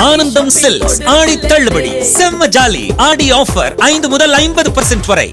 ஆனந்தம் சில்க்ஸ் ஆடி தள்ளுபடி செம்ம ஜாலி ஆடி ஆஃபர் 5 முதல் 50% வரை.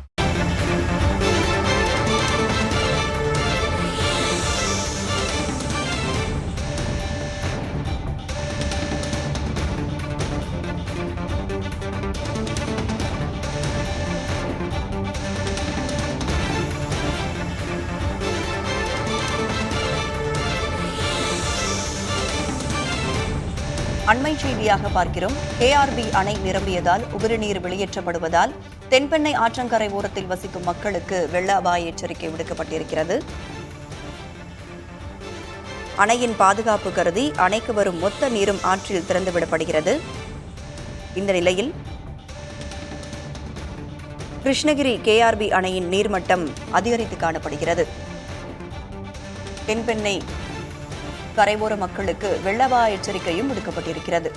அண்மை செய்தியாக பார்க்கிறோம். கேஆர்பி அணை நிரம்பியதால் உபரி நீர் வெளியேற்றப்படுவதால் தென்பெண்ணை ஆற்றங்கரை ஓரத்தில் வசிக்கும் மக்களுக்கு வெள்ள அபாய எச்சரிக்கை விடுக்கப்பட்டிருக்கிறது. அணையின் பாதுகாப்பு கருதி அணைக்கு வரும் மொத்த நீரும் ஆற்றில் திறந்துவிடப்படுகிறது. இந்த நிலையில் கிருஷ்ணகிரி கேஆர்பி அணையின் நீர்மட்டம் அதிகரித்து காணப்படுகிறது. தென்பெண்ணை கரையோர மக்களுக்கு வெள்ள அபாய எச்சரிக்கையும் விடுக்கப்பட்டிருக்கிறது.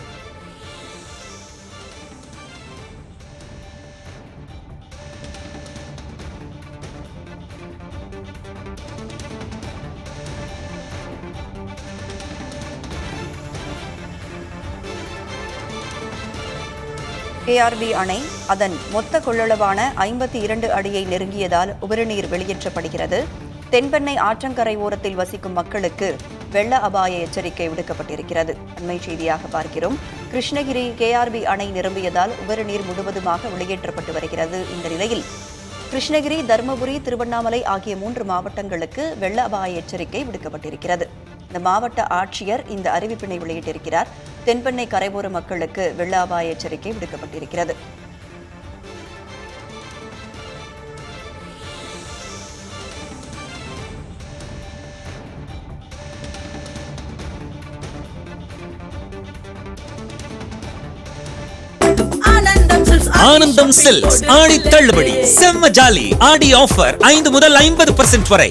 கேஆர்பி அணை அதன் மொத்த கொள்ளளவான 52 அடியை நெருங்கியதால் உபரிநீர் வெளியேற்றப்படுகிறது. தென்பெண்ணை ஆற்றங்கரை ஓரத்தில் வசிக்கும் மக்களுக்கு வெள்ள அபாய எச்சரிக்கை விடுக்கப்பட்டிருக்கிறது. அண்மை செய்தியாக பார்க்கிறோம். கிருஷ்ணகிரி கேஆர்பி அணை நிரம்பியதால் உபரிநீர் முழுவதுமாக வெளியேற்றப்பட்டு வருகிறது. இந்த நிலையில் கிருஷ்ணகிரி, தருமபுரி, திருவண்ணாமலை ஆகிய 3 மாவட்டங்களுக்கு வெள்ள அபாய எச்சரிக்கை விடுக்கப்பட்டிருக்கிறது. இந்த மாவட்ட ஆட்சியர் இந்த அறிவிப்பினை வெளியிட்டிருக்கிறார். தென்பெண்ணை கரையோர மக்களுக்கு வெள்ள அபாய எச்சரிக்கை விடுக்கப்பட்டிருக்கிறது. ஆனந்தம் சில்க்ஸ் ஆடி தள்ளுபடி செம்ம ஜாலி ஆடி ஆஃபர் 5 முதல் 50% வரை.